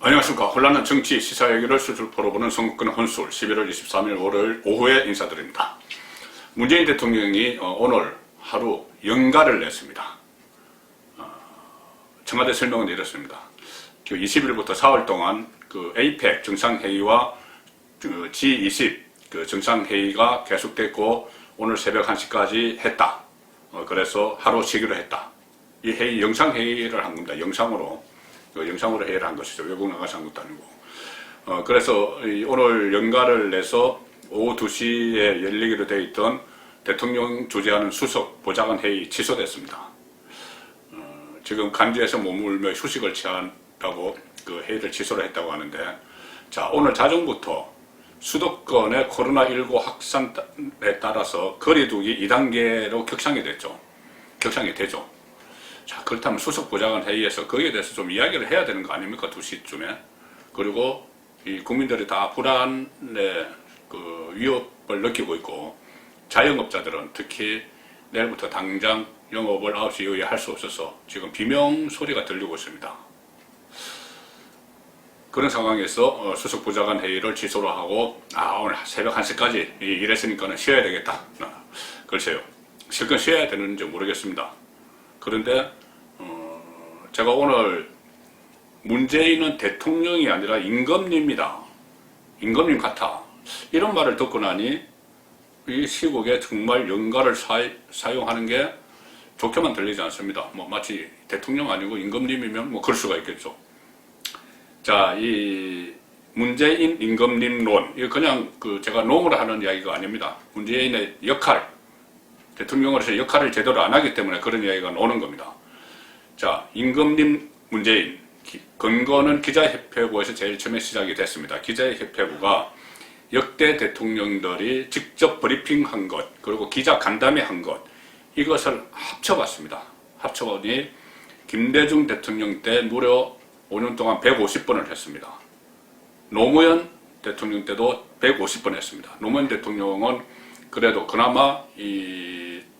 안녕하십니까. 혼란한 정치 시사 얘기를 수술포로 보는 선거권 혼술 11월 23일 월요일 오후에 인사드립니다. 문재인 대통령이 오늘 하루 연가를 냈습니다. 청와대 설명은 이렇습니다. 20일부터 4월 동안 그 APEC 정상회의와 G20 그 정상회의가 계속됐고 오늘 새벽 1시까지 했다. 그래서 하루 쉬기로 했다. 이 회의 영상회의를 한 겁니다. 영상으로 회의를 한 것이죠. 외국 나가서 한 것도 아니고. 그래서 오늘 연가를 내서 오후 2시에 열리기로 되어 있던 대통령 주재하는 수석 보좌관 회의 취소됐습니다. 지금 간주에서 머물며 휴식을 취한다고 그 회의를 취소를 했다고 하는데, 자, 오늘 자정부터 수도권의 코로나19 확산에 따라서 거리두기 2단계로 격상이 되죠. 자, 그렇다면 수석 보좌관 회의에서 거기에 대해서 좀 이야기를 해야 되는 거 아닙니까? 2시쯤에. 그리고 이 국민들이 다 불안의 그 위협을 느끼고 있고, 자영업자들은 특히 내일부터 당장 영업을 9시 이후에 할 수 없어서 지금 비명 소리가 들리고 있습니다. 그런 상황에서 수석 보좌관 회의를 취소를 하고, 오늘 새벽 1시까지 일했으니까는 쉬어야 되겠다. 글쎄요. 실컷 쉬어야 되는지 모르겠습니다. 그런데 제가 오늘 문재인은 대통령이 아니라 임금님이다. 임금님 같아. 이런 말을 듣고 나니 이 시국에 정말 연가를 사용하는 게 좋게만 들리지 않습니다. 마치 대통령 아니고 임금님이면 그럴 수가 있겠죠. 자, 이 문재인 임금님론, 이거 그냥 제가 농으로 하는 이야기가 아닙니다. 문재인의 역할, 대통령으로서 역할을 제대로 안 하기 때문에 그런 이야기가 나오는 겁니다. 자, 임금님 문재인, 근거는 기자협회부에서 제일 처음에 시작이 됐습니다. 기자협회부가 역대 대통령들이 직접 브리핑한 것, 그리고 기자 간담회 한 것, 이것을 합쳐봤습니다. 합쳐보니 김대중 대통령 때 무려 5년 동안 150번을 했습니다. 노무현 대통령 때도 150번 했습니다. 노무현 대통령은 그래도 그나마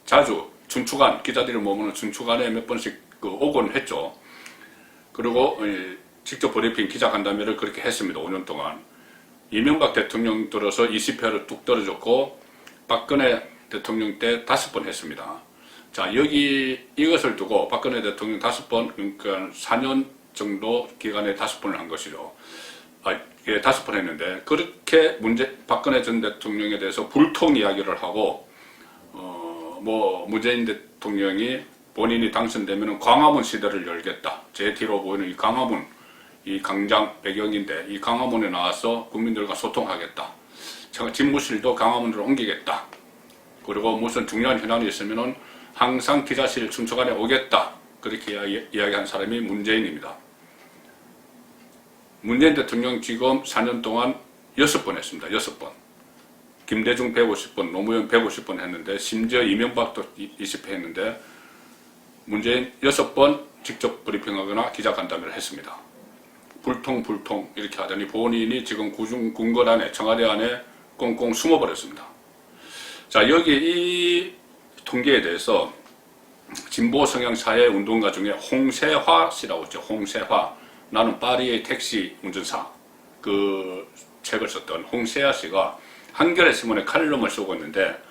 자주 춘추관, 기자들이 머무는 춘추관에 몇 번씩 오곤 했죠. 그리고 직접 브리핑 기자 간담회를 그렇게 했습니다. 5년 동안. 이명박 대통령 들어서 20회를 뚝 떨어졌고, 박근혜 대통령 때 5번 했습니다. 자, 이것을 두고 박근혜 대통령 5번, 그러니까 4년 정도 기간에 5번을 한 것이죠. 5번 했는데, 그렇게 박근혜 전 대통령에 대해서 불통 이야기를 하고, 문재인 대통령이 본인이 당선되면 광화문 시대를 열겠다. 제 뒤로 보이는 이 광화문, 이 광장 배경인데, 이 광화문에 나와서 국민들과 소통하겠다. 집무실도 광화문으로 옮기겠다. 그리고 무슨 중요한 현안이 있으면은 항상 기자실 춘추관에 오겠다. 그렇게 이야기한 사람이 문재인입니다. 문재인 대통령 지금 4년 동안 6번 했습니다. 6번. 김대중 150번, 노무현 150번 했는데, 심지어 이명박도 20회 했는데, 문재인 6번 직접 브리핑하거나 기자간담회를 했습니다. 불통 이렇게 하더니 본인이 지금 궁궐 안에, 청와대 안에 꽁꽁 숨어버렸습니다. 자, 여기 이 통계에 대해서 진보 성향 사회 운동가 중에 홍세화 씨라고 있죠. 홍세화. 나는 파리의 택시 운전사. 그 책을 썼던 홍세화 씨가 한겨레 신문에 칼럼을 쓰고 있는데,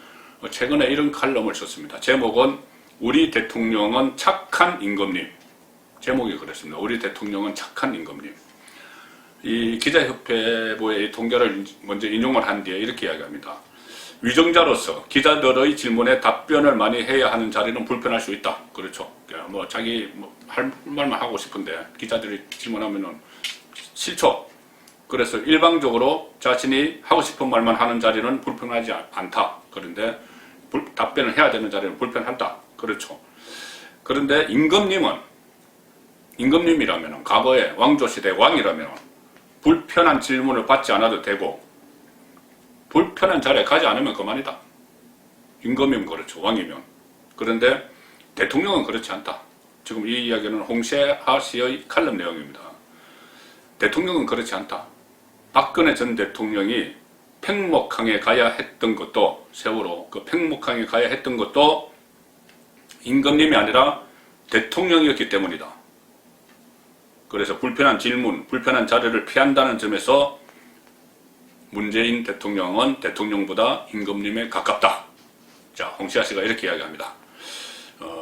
최근에 이런 칼럼을 썼습니다. 제목은 우리 대통령은 착한 임금님. 제목이 그랬습니다. 우리 대통령은 착한 임금님. 이 기자협회부의 통계를 먼저 인용을 한 뒤에 이렇게 이야기합니다. 위정자로서 기자들의 질문에 답변을 많이 해야 하는 자리는 불편할 수 있다. 그렇죠. 자기 할 말만 하고 싶은데 기자들이 질문하면은 싫죠. 그래서 일방적으로 자신이 하고 싶은 말만 하는 자리는 불편하지 않다. 그런데 답변을 해야 되는 자리는 불편하다. 그렇죠. 그런데 임금님이라면, 과거에 왕조시대 왕이라면 불편한 질문을 받지 않아도 되고, 불편한 자리에 가지 않으면 그만이다. 임금이면 그렇죠. 왕이면. 그런데 대통령은 그렇지 않다. 지금 이 이야기는 홍세화 씨의 칼럼 내용입니다. 대통령은 그렇지 않다. 박근혜 전 대통령이 팽목항에 가야 했던 것도, 세월호 그 팽목항에 가야 했던 것도 임금님이 아니라 대통령이었기 때문이다. 그래서 불편한 질문, 불편한 자리를 피한다는 점에서 문재인 대통령은 대통령보다 임금님에 가깝다. 자, 홍시아 씨가 이렇게 이야기합니다.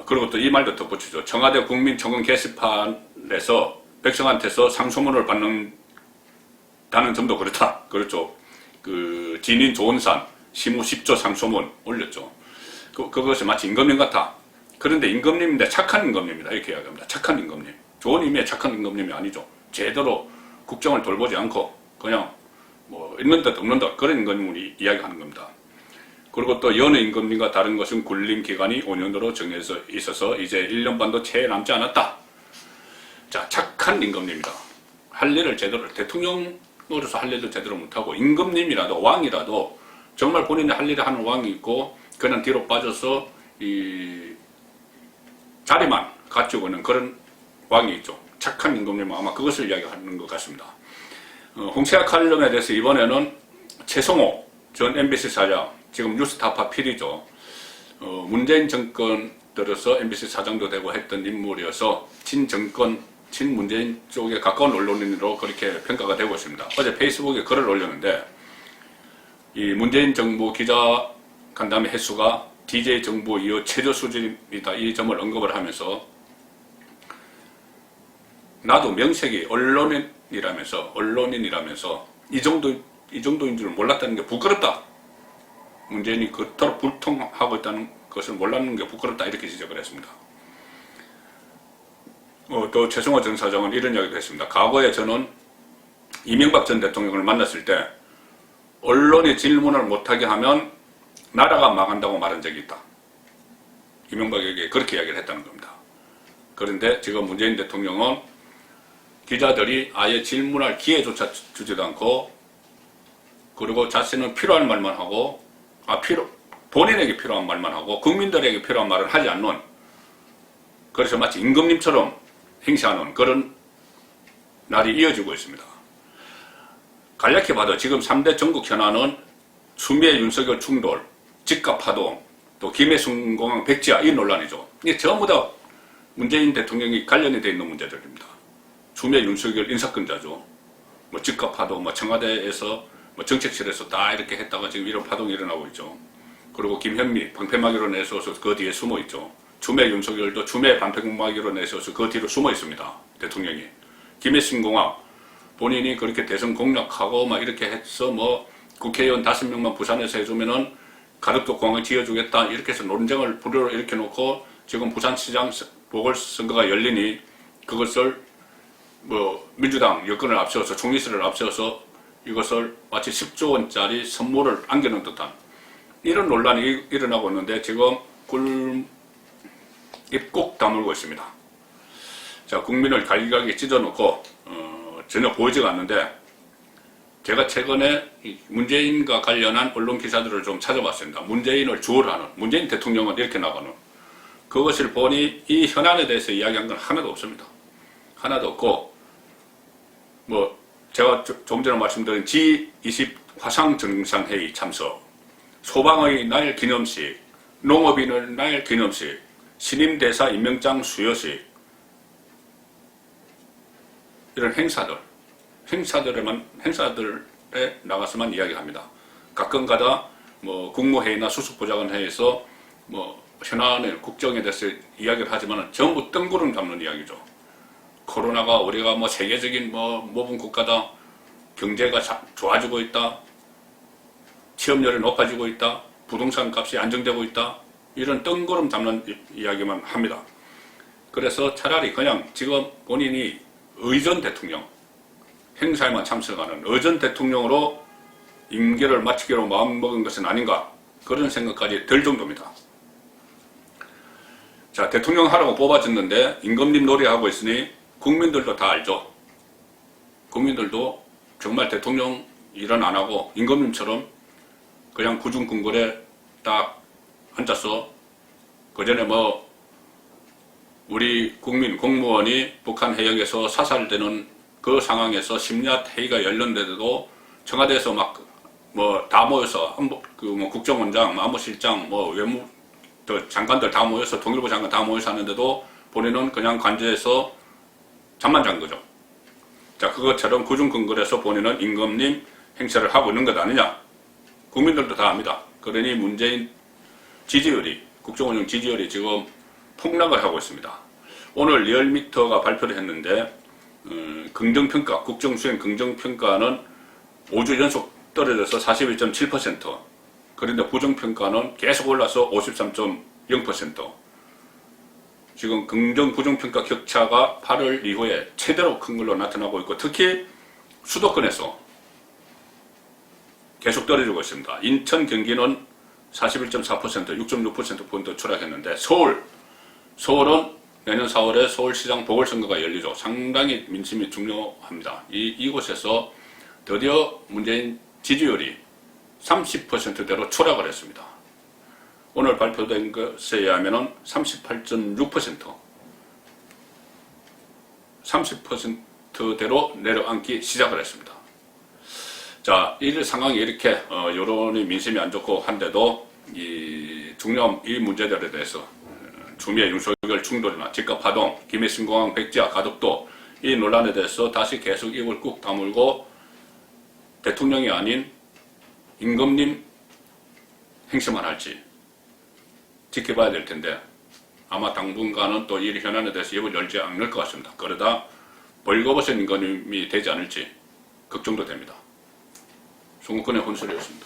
그리고 또 이 말도 덧붙이죠. 청와대 국민청원 게시판에서 백성한테서 상소문을 받는다는 점도 그렇다. 그렇죠. 그 진인 조은산 시무 10조 상소문 올렸죠. 그것이 마치 임금님 같아. 그런데 임금님인데 착한 임금님이다. 이렇게 이야기합니다. 착한 임금님. 좋은 의미의 착한 임금님이 아니죠. 제대로 국정을 돌보지 않고 그냥 뭐 있는 듯 없는 듯 그런 임금님을 이야기하는 겁니다. 그리고 또 여느 임금님과 다른 것은 군림 기간이 5년으로 정해져 있어서 이제 1년 반도 채 남지 않았다. 자, 착한 임금님이다. 할 일을 제대로, 대통령으로서 할 일도 제대로 못하고 임금님이라도 왕이라도 정말 본인이 할 일을 하는 왕이 있고 그냥 뒤로 빠져서 이 자리만 갖추고 있는 그런 왕이 있죠. 착한 임금님은 아마 그것을 이야기하는 것 같습니다. 홍시아 칼럼에 대해서 이번에는 최성호 전 MBC 사장, 지금 뉴스타파 PD죠. 문재인 정권 들어서 MBC 사장도 되고 했던 인물이어서 친정권, 친문재인 쪽에 가까운 언론인으로 그렇게 평가가 되고 있습니다. 어제 페이스북에 글을 올렸는데 이 문재인 정부 기자 간담회 횟수가 DJ 정부 이후 최저 수준이다. 이 점을 언급을 하면서 나도 명색이 언론인이라면서 이 정도인 줄 몰랐다는 게 부끄럽다. 문재인이 그토록 불통하고 있다는 것을 몰랐는 게 부끄럽다. 이렇게 지적을 했습니다. 또 최성호 전 사장은 이런 이야기도 했습니다. 과거에 저는 이명박 전 대통령을 만났을 때 언론이 질문을 못하게 하면 나라가 망한다고 말한 적이 있다. 이명박에게 그렇게 이야기를 했다는 겁니다. 그런데 지금 문재인 대통령은 기자들이 아예 질문할 기회조차 주지도 않고 그리고 자신은 필요한 말만 하고 본인에게 필요한 말만 하고 국민들에게 필요한 말을 하지 않는 그래서 마치 임금님처럼 행세하는 그런 날이 이어지고 있습니다. 간략히 봐도 지금 3대 전국 현안은 추미애 윤석열 충돌, 집값파동, 또 김해순공항 백지화 이 논란이죠. 이게 전부 다 문재인 대통령이 관련이 되어 있는 문제들입니다. 추미애 윤석열 인사권자죠. 뭐 집값파동, 뭐 청와대에서 뭐 정책실에서 다 이렇게 했다가 지금 이런 파동이 일어나고 있죠. 그리고 김현미 방패막이로 내세워서 그 뒤에 숨어 있죠. 추미애 윤석열도 추미애 방패막이로 내세워서 그 뒤로 숨어 있습니다. 대통령이. 김해순공항 본인이 그렇게 대선 공략하고 막 이렇게 해서 뭐 국회의원 5명만 부산에서 해주면은 가덕도 공항을 지어주겠다 이렇게 해서 논쟁을 불효로 일으켜 놓고 지금 부산시장 보궐선거가 열리니 그것을 뭐 민주당 여권을 앞세워서 총리실을 앞세워서 이것을 마치 10조 원짜리 선물을 안겨놓은 듯한 이런 논란이 일어나고 있는데 지금 꿀입 다물고 있습니다. 자, 국민을 갈기갈기 찢어놓고 전혀 보이지가 않는데 제가 최근에 문재인과 관련한 언론 기사들을 좀 찾아봤습니다. 문재인을 주어하는 문재인 대통령은 이렇게 나가는 그것을 보니 이 현안에 대해서 이야기한 건 하나도 없습니다. 하나도 없고 뭐 제가 좀 전에 말씀드린 G20 화상정상회의 참석, 소방의 날 기념식, 농업인의 날 기념식, 신임대사 임명장 수여식 이런 행사들에 나가서만 이야기합니다. 가끔가다 뭐 국무회의나 수석보좌관회의에서 뭐 현안의 국정에 대해서 이야기를 하지만 전부 뜬구름 잡는 이야기죠. 코로나가 우리가 뭐 세계적인 뭐 모범 국가다, 경제가 좋아지고 있다, 취업률이 높아지고 있다, 부동산 값이 안정되고 있다, 이런 뜬구름 잡는 이야기만 합니다. 그래서 차라리 그냥 지금 본인이 의전 대통령, 행사에만 참석하는 의전 대통령으로 임기를 마치기로 마음먹은 것은 아닌가 그런 생각까지 들 정도입니다. 자, 대통령 하라고 뽑아줬는데 임금님 놀이하고 있으니 국민들도 다 알죠. 국민들도 정말 대통령 일은 안 하고 임금님처럼 그냥 구중궁궐에 딱 앉아서 그전에 뭐 우리 국민 공무원이 북한 해역에서 사살되는 그 상황에서 심야 회의가 열렸는데도 청와대에서 막 뭐 다 모여서 뭐 국정원장, 안보실장, 뭐 외무 장관들 다 모여서 통일부 장관 다 모여서 하는데도 본인은 그냥 관저에서 잠만 잔 거죠. 자, 그것처럼 구중근거에서 본인은 임금님 행세를 하고 있는 것 아니냐. 국민들도 다 압니다. 그러니 문재인 지지율이, 국정운영 지지율이 지금 폭락을 하고 있습니다. 오늘 리얼미터가 발표를 했는데 긍정평가, 국정수행 긍정평가는 5주 연속 떨어져서 41.7%, 그런데 부정평가는 계속 올라서 53.0%. 지금 긍정 부정평가 격차가 8월 이후에 최대로 큰 걸로 나타나고 있고, 특히 수도권에서 계속 떨어지고 있습니다. 인천, 경기는 41.4%, 6.6%포인트 추락했는데, 서울은 내년 4월에 서울시장 보궐선거가 열리죠. 상당히 민심이 중요합니다. 이곳에서 드디어 문재인 지지율이 30%대로 추락을 했습니다. 오늘 발표된 것에 의하면 38.6%, 30%대로 내려앉기 시작을 했습니다. 자, 이 상황이 이렇게 여론이 민심이 안 좋고 한데도 중요한 이 문제들에 대해서 추미애 윤석열 충돌이나 집값파동, 김해신공항 백지화 가덕도, 이 논란에 대해서 다시 계속 입을 꾹 다물고 대통령이 아닌 임금님 행세만 할지 지켜봐야 될 텐데, 아마 당분간은 또 이 현안에 대해서 입을 열지 않을 것 같습니다. 그러다 벌거벗은 임금님이 되지 않을지 걱정도 됩니다. 송국근의 혼술이었습니다.